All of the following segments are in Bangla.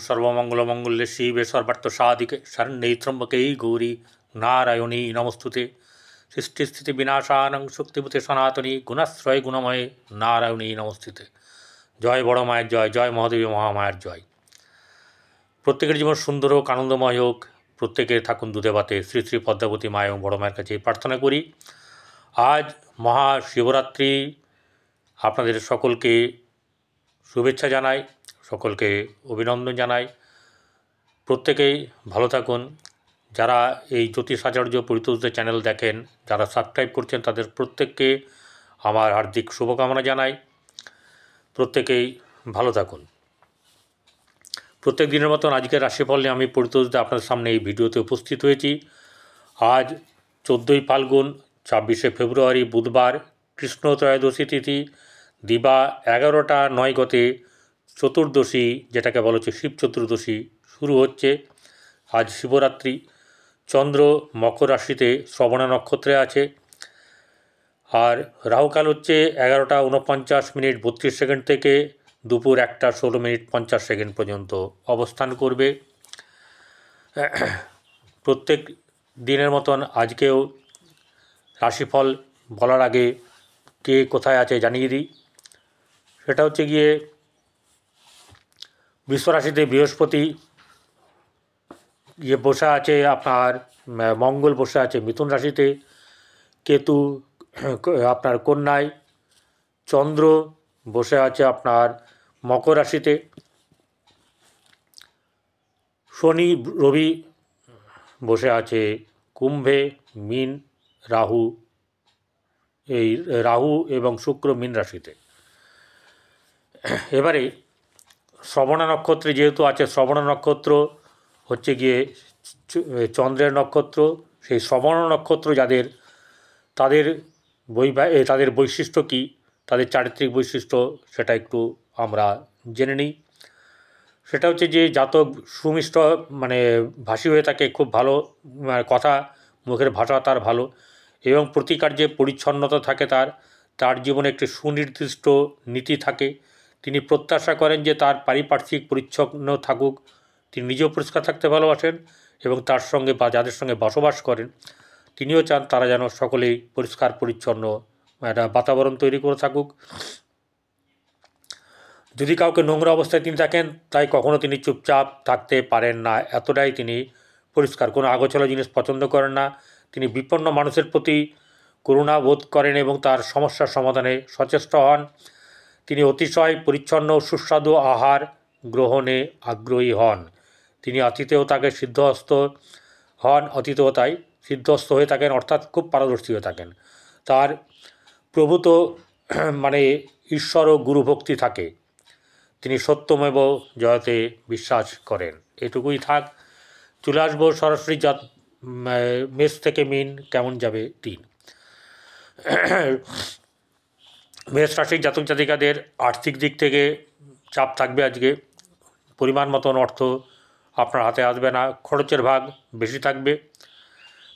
सर्वमंगलमंगल्ये शिवे सर्वार्थसाधिके शरण्ये त्र्यंबके गौरी नारायणी नमस्तुते। सृष्टिस्थितिविनाशानं शक्तिभूते सनातनी गुणाश्रय गुणमये नारायणी नमस्तुते। जय बड़ मायर जय, जय महादेवी महामायर जय। प्रत्येकेर जीवन सुंदर होक, आनंदमय होक, प्रत्येके थाकुन दूधे भाते श्री श्री पद्मावती माय एवं बड़ मायर काछे प्रार्थना करी। आज महाशिवरात्रि, आपनादेर सकलके शुभेच्छा जानाई, सकलके अभिनंदन जानाई। प्रत्येकेई भालो थाकुन। যারা এই জ্যোতিষাচার্য পরিতোষদের চ্যানেল দেখেন, যারা সাবস্ক্রাইব করছেন, তাদের প্রত্যেককে আমার হার্দিক শুভকামনা জানাই। প্রত্যেকেই ভালো থাকুন। প্রত্যেক দিনের মতন আজকের রাশিফল নিয়ে আমি পরিতোষদা আপনাদের সামনে এই ভিডিওতে উপস্থিত হয়েছি। আজ 14ই ফাল্গুন 26শে ফেব্রুয়ারি বুধবার, কৃষ্ণ ত্রয়োদশী তিথি, দিবা 11টা 9 গতে চতুর্দশী, যেটাকে বলা হচ্ছে শিব চতুর্দশী শুরু হচ্ছে। আজ শিবরাত্রি। চন্দ্র মকর রাশিতে শ্রবণা নক্ষত্রে আছে। আর রাহুকাল হচ্ছে 11টা 49 মিনিট 32 সেকেন্ড থেকে দুপুর 1টা 16 মিনিট 50 সেকেন্ড পর্যন্ত অবস্থান করবে। প্রত্যেক দিনের মতন আজকেও রাশিফল বলার আগে কে কোথায় আছে জানিয়ে দিই। সেটা হচ্ছে গিয়ে বিশ্বরাশিতে বৃহস্পতি বসে আছে, আপনার মঙ্গল বসে আছে মিথুন রাশিতে, কেতু আপনার কন্যায়, চন্দ্র বসে আছে আপনার মকর রাশিতে, শনি রবি বসে আছে কুম্ভে, মীন রাহু এবং শুক্র মীন রাশিতে। এবারে শ্রবণা নক্ষত্রে যেহেতু আছে, শ্রবণা নক্ষত্র হচ্ছে গিয়ে চন্দ্রের নক্ষত্র। সেই শ্রবণা নক্ষত্র যাদের, তাদের বৈশিষ্ট্য কী, তাদের চারিত্রিক বৈশিষ্ট্য, সেটা একটু আমরা জেনে নিই। সেটা হচ্ছে যে জাতক সুমিষ্ট ভাষী হয়ে থাকে, খুব ভালো কথা, মুখের ভাষা তার ভালো, এবং প্রতিকার্যে পরিচ্ছন্নতা থাকে তার জীবনে একটি সুনির্দিষ্ট নীতি থাকে। তিনি প্রত্যাশা করেন যে তার পারিপার্শ্বিক পরিচ্ছন্ন থাকুক, তিনি নিজেও পরিষ্কার থাকতে ভালোবাসেন এবং তার সঙ্গে বা যাদের সঙ্গে বসবাস করেন তিনিও চান তারা যেন সকলেই পরিষ্কার পরিচ্ছন্ন একটা বাতাবরণ তৈরি করে থাকুক। যদি কাউকে নোংরা অবস্থায় তিনি থাকেন, তাই কখনও তিনি চুপচাপ থাকতে পারেন না, এতটাই তিনি পরিষ্কার। কোনো আগোছালো জিনিস পছন্দ করেন না। তিনি বিপন্ন মানুষের প্রতি করুণা বোধ করেন এবং তার সমস্যার সমাধানে সচেষ্ট হন। তিনি অতিশয় পরিচ্ছন্ন সুস্বাদু আহার গ্রহণে আগ্রহী হন। তিনি আতিথেয়তাকে সিদ্ধহস্ত হন, আতিথেয়তায় সিদ্ধহস্ত হয়ে থাকেন, অর্থাৎ খুব পারদর্শী হয়ে থাকেন। তার প্রভূত ঈশ্বর ও গুরুভক্তি থাকে। তিনি সত্যমেব জয়তে বিশ্বাস করেন। এটুকুই থাক। চলে আসবো সরাসরি মেষ থেকে মিন কেমন যাবে দিন। মেষ রাশির জাতক জাতিকাদের আর্থিক দিক থেকে চাপ থাকবে আজকে। পরিমাণ মতন অর্থ আপনার হাতে আসবে না, খরচের ভাগ বেশি থাকবে।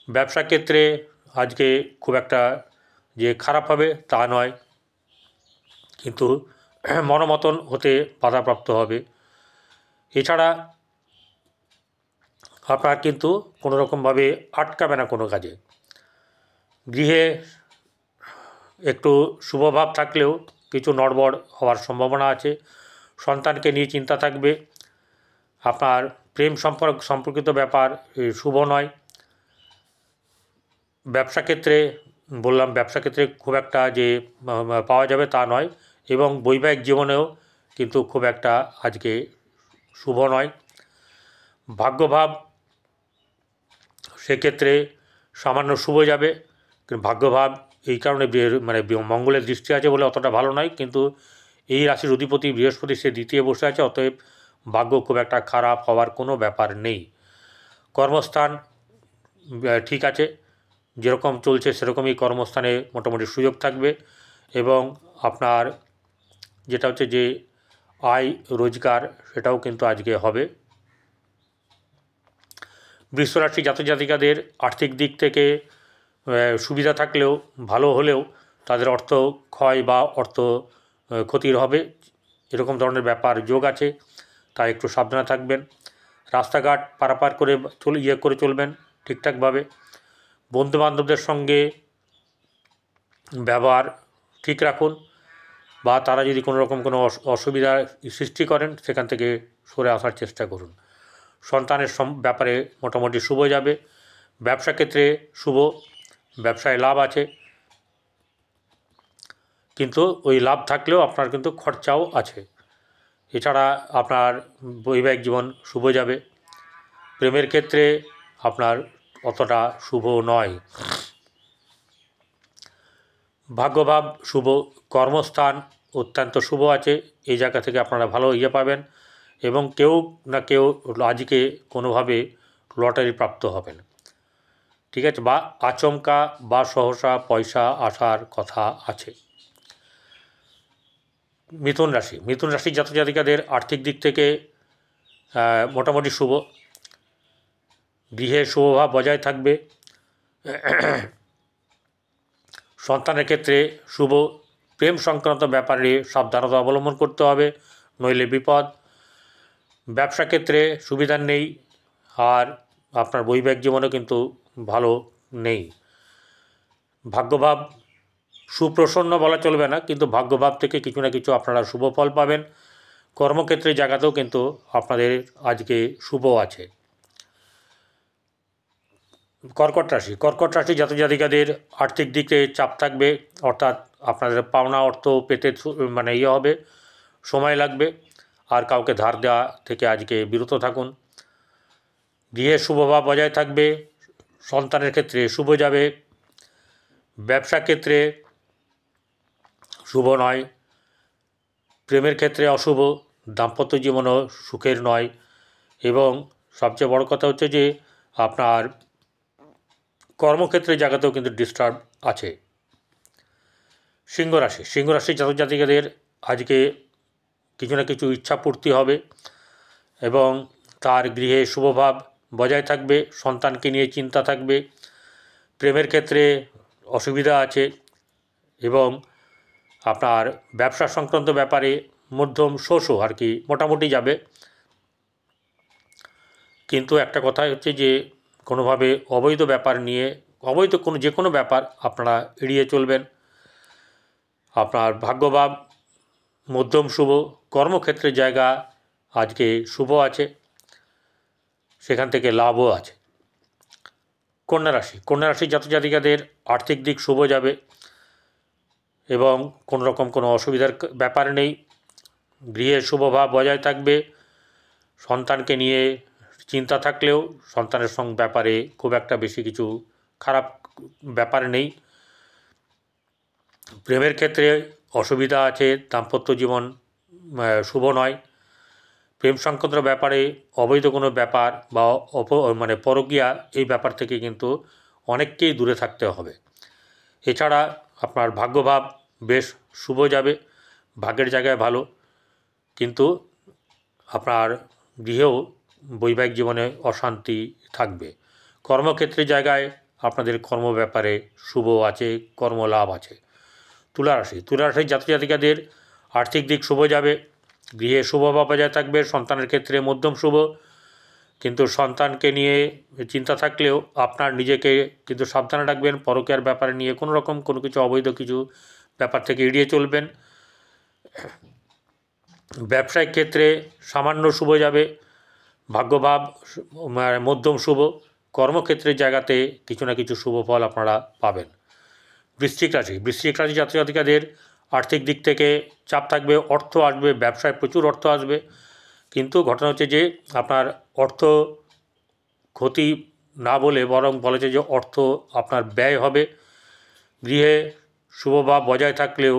ব্যবসা ক্ষেত্রে আজকে খুব একটা যে খারাপ হবে তা নয়, কিন্তু মনোমতন হতে বাধাপ্রাপ্ত হবে। এছাড়া আপনার কিন্তু কোনোরকমভাবে আটকাবে না কোনো কাজে। গৃহে একটু শুভভাব থাকলেও কিছু নড়বড় হওয়ার সম্ভাবনা আছে। সন্তানকে নিয়ে চিন্তা থাকবে। আপনার প্রেম সম্পর্কিত ব্যাপার শুভ নয়। ব্যবসা ক্ষেত্রে বললাম, ব্যবসা ক্ষেত্রে খুব একটা যে পাওয়া যাবে তা নয়, এবং বৈবাহিক জীবনেও কিন্তু খুব একটা আজকে শুভ নয়। ভাগ্যভাব সেক্ষেত্রে সামান্য শুভ যাবে, কিন্তু ভাগ্যভাব এই কারণে মঙ্গলের দৃষ্টি আছে বলে অতটা ভালো নয়, কিন্তু এই রাশির অধিপতি বৃহস্পতি সে দ্বিতীয় বসে আছে, অতএব ভাগ্য খুব একটা খারাপ হওয়ার কোনো ব্যাপার নেই। কর্মস্থান ঠিক আছে, যেরকম চলছে সেরকমই কর্মস্থানে মোটামুটি সুযোগ থাকবে, এবং আপনার যেটা হচ্ছে যে আয় রোজগার সেটাও কিন্তু আজকে হবে। বৃষরাশি জাতক জাতিকাদের আর্থিক দিক থেকে সুবিধা থাকলেও ভালো হলেও তাদের অর্থ ক্ষয় বা অর্থ ক্ষতির হবে, এরকম ধরনের ব্যাপার যোগ আছে। তাই একটু সাবধানে থাকবেন। রাস্তাঘাট পারাপার করে করে চলবেন ঠিকঠাকভাবে। বন্ধুবান্ধবদের সঙ্গে ব্যবহার ঠিক রাখুন, বা তারা যদি কোনো রকম কোনো অসুবিধার সৃষ্টি করেন সেখান থেকে সরে আসার চেষ্টা করুন। সন্তানের ব্যাপারে মোটামুটি শুভ যাবে। ব্যবসা ক্ষেত্রে শুভ, ব্যবসায় লাভ আছে, কিন্তু ওই লাভ থাকলেও আপনার কিন্তু খরচাও আছে। এছাড়া আপনার বৈবাহিক জীবন শুভ যাবে। প্রেমের ক্ষেত্রে আপনার অতটা শুভ নয়। ভাগ্যভাব শুভ, কর্মস্থান অত্যন্ত শুভ আছে। এই জায়গা থেকে আপনারা ভালো পাবেন, এবং কেউ না কেউ আজকে কোনোভাবে লটারি প্রাপ্ত হবেন, ঠিক আছে, বা আচমকা বা সহসা পয়সা আসার কথা আছে। মিথুন রাশি, মিথুন রাশির জাতক জাতিকাদের আর্থিক দিক থেকে মোটামুটি শুভ। গৃহে শুভভাব বজায় থাকবে। সন্তানের ক্ষেত্রে শুভ। প্রেম সংক্রান্ত ব্যাপারে সাবধানতা অবলম্বন করতে হবে, নইলে বিপদ। ব্যবসা ক্ষেত্রে সুবিধা নেই, আর আপনার বৈবাহিক জীবনও কিন্তু ভালো নেই। ভাগ্যভাব সুপ্রসন্ন বলা চলবে না, কিন্তু ভাগ্যভাব থেকে কিছু না কিছু আপনারা শুভ ফল পাবেন। কর্মক্ষেত্রের জায়গাতেও কিন্তু আপনাদের আজকে শুভ আছে। কর্কট রাশি, কর্কট রাশি জাতক জাতিকাদের আর্থিক দিকে চাপ থাকবে, অর্থাৎ আপনাদের পাওনা অর্থ পেতে হবে, সময় লাগবে। আর কাউকে ধার দেওয়া থেকে আজকে বিরত থাকুন। গৃহে শুভভাব বজায় থাকবে। সন্তানের ক্ষেত্রে শুভ যাবে। ব্যবসা ক্ষেত্রে শুভ নয়। প্রেমের ক্ষেত্রে অশুভ। দাম্পত্য জীবনও সুখের নয়। এবং সবচেয়ে বড় কথা হচ্ছে যে আপনার কর্মক্ষেত্রের জায়গাতেও কিন্তু ডিস্টার্ব আছে। সিংহ রাশি, সিংহ রাশির জাতক জাতিকাদের আজকে কিছু না কিছু ইচ্ছা পূর্তি হবে, এবং তার গৃহে শুভভাব বজায় থাকবে। সন্তানকে নিয়ে চিন্তা থাকবে। প্রেমের ক্ষেত্রে অসুবিধা আছে, এবং আপনার ব্যবসা সংক্রান্ত ব্যাপারে মধ্যম শোষো আর কি মোটামুটি যাবে। কিন্তু একটা কথা হচ্ছে যে কোনোভাবে অবৈধ ব্যাপার নিয়ে, অবৈধ যে কোনো ব্যাপার আপনারা এড়িয়ে চলবেন। আপনার ভাগ্যভাব মধ্যম শুভ। কর্মক্ষেত্রের জায়গা আজকে শুভ আছে, সেখান থেকে লাভও আছে। কন্যা রাশি, কন্যা রাশির জাতক জাতিকাদের আর্থিক দিক শুভ যাবে, এবং কোনো রকম কোনো অসুবিধার ব্যাপার নেই। গৃহে শুভভাব বজায় থাকবে। সন্তানকে নিয়ে চিন্তা থাকলেও সন্তানের ব্যাপারে খুব একটা বেশি কিছু খারাপ ব্যাপার নেই। প্রেমের ক্ষেত্রে অসুবিধা আছে। দাম্পত্য জীবন শুভ নয়। প্রেম সংক্রান্ত ব্যাপারে অবৈধ কোনো ব্যাপার বা পরকীয়া, এই ব্যাপার থেকে কিন্তু অনেককেই দূরে থাকতে হবে। এছাড়া আপনার ভাগ্যভাব বেশ শুভ যাবে, ভাগ্যের জায়গায় ভালো, কিন্তু আপনার গৃহেও বৈবাহিক জীবনে অশান্তি থাকবে। কর্মক্ষেত্রের জায়গায় আপনাদের কর্ম ব্যাপারে শুভ আছে, কর্মলাভ আছে। তুলা রাশি, তুলা রাশির জাতক জাতিকাদের আর্থিক দিক শুভ যাবে। গৃহে শুভভাব বজায় থাকবে। সন্তানের ক্ষেত্রে মধ্যম শুভ, কিন্তু সন্তানকে নিয়ে চিন্তা থাকলেও আপনার নিজেকে কিন্তু সাবধানে রাখবেন। পরকীয়ার ব্যাপারে নিয়ে কোনো রকম কোনো কিছু অবৈধ কিছু ব্যাপার থেকে এড়িয়ে চলবেন। ব্যবসায়িক ক্ষেত্রে সামান্য শুভ যাবে। ভাগ্যভাব মধ্যম শুভ। কর্মক্ষেত্রের জায়গাতে কিছু না কিছু শুভ ফল আপনারা পাবেন। বৃশ্চিক রাশি, বৃশ্চিক রাশি জাতক জাতিকাদের আর্থিক দিক থেকে চাপ থাকবে। অর্থ আসবে, ব্যবসায় প্রচুর অর্থ আসবে, কিন্তু ঘটনা হচ্ছে যে আপনার অর্থ ক্ষতি না বলে বরং বলেছে যে অর্থ আপনার ব্যয় হবে। গৃহে শুভভাব বজায় থাকলেও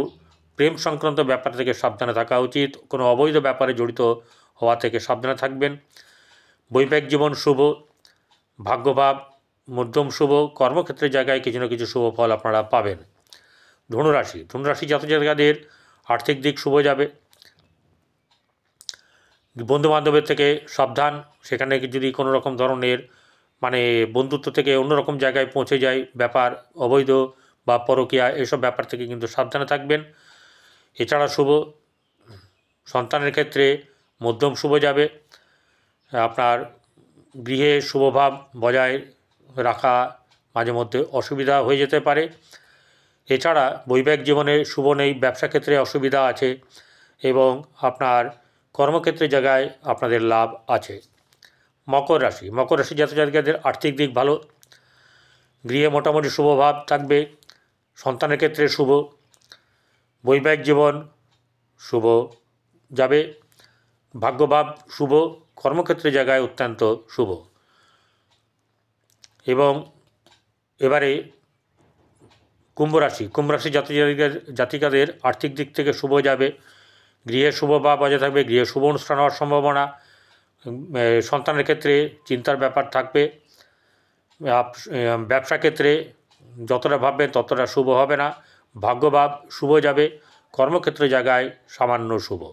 প্রেম সংক্রান্ত ব্যাপার থেকে সাবধানে থাকা উচিত। কোনো অবৈধ ব্যাপারে জড়িত হওয়া থেকে সাবধানে থাকবেন। বৈবাহিক জীবন শুভ। ভাগ্যভাব মধ্যম শুভ। কর্মক্ষেত্রের জায়গায় কিছু না কিছু শুভ ফল আপনারা পাবেন। ধনুরাশি, ধনুরাশি জাতক জাতিকাদের আর্থিক দিক শুভ যাবে। বন্ধুবান্ধবের থেকে সাবধান। সেখানে যদি কোনো রকম ধরনের বন্ধুত্ব থেকে অন্যরকম জায়গায় পৌঁছে যায় ব্যাপার, অবৈধ বা পরকীয়া, এসব ব্যাপার থেকে কিন্তু সাবধানে থাকবেন। এছাড়া শুভ। সন্তানের ক্ষেত্রে মধ্যম শুভ যাবে। আপনার গৃহে শুভভাব বজায় রাখা মাঝে মধ্যে অসুবিধা হয়ে যেতে পারে। এছাড়া বৈবাহিক জীবনে শুভ নেই, ব্যবসা ক্ষেত্রে অসুবিধা আছে এবং আপনার কর্মক্ষেত্রের জায়গায় আপনাদের লাভ আছে। মকর রাশি জাতক-জাতিকাদের আর্থিক দিক ভালো, গৃহে মোটামুটি শুভভাব থাকবে, সন্তানের ক্ষেত্রে শুভ, বৈবাহিক জীবন শুভ যাবে, ভাগ্যভাব শুভ, কর্মক্ষেত্রের জায়গায় অত্যন্ত শুভ। এবং এবারে কুম্ভ রাশি জাতিকাদের আর্থিক দিক থেকে শুভ যাবে, গৃহে শুভ ভাব বজায় থাকবে, গৃহে শুভ অনুষ্ঠান হওয়ার সম্ভাবনা, সন্তানের ক্ষেত্রে চিন্তার ব্যাপার থাকবে, ব্যবসা ক্ষেত্রে যতটা ভাববেন ততটা শুভ হবে না, ভাগ্যভাব শুভ যাবে, কর্মক্ষেত্রের জায়গায় সামান্য শুভ।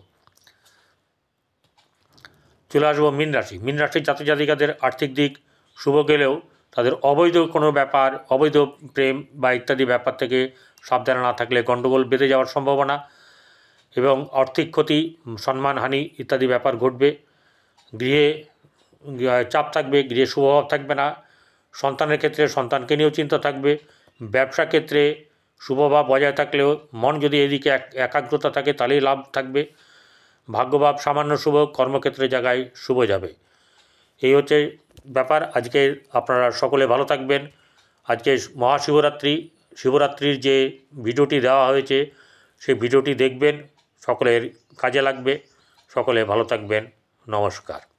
চলে আসবো মীন রাশির জাতিকাদের আর্থিক দিক শুভ গেলেও তাদের অবৈধ কোনো ব্যাপার, অবৈধ প্রেম বা ইত্যাদি ব্যাপার থেকে সাবধানে না থাকলে গণ্ডগোল বেঁধে যাওয়ার সম্ভাবনা এবং আর্থিক ক্ষতি, সম্মানহানি ইত্যাদি ব্যাপার ঘটবে। গৃহে চাপ থাকবে, গৃহে শুভভাব থাকবে না, সন্তানের ক্ষেত্রে সন্তানকে নিয়েও চিন্তা থাকবে, ব্যবসা ক্ষেত্রে শুভভাব বজায় থাকলেও মন যদি এদিকে একাগ্রতা থাকে তাহলেই লাভ থাকবে, ভাগ্যভাব সামান্য শুভ, কর্মক্ষেত্রের জায়গায় শুভ যাবে। এই হচ্ছে ব্যাপার। আজকে আপনারা সকলে ভালো থাকবেন। আজকে শিবরাত্রির যে ভিডিওটি দেওয়া হয়েছে সেই ভিডিওটি দেখবেন, সকলের কাজে লাগবে। সকলে ভালো থাকবেন। নমস্কার।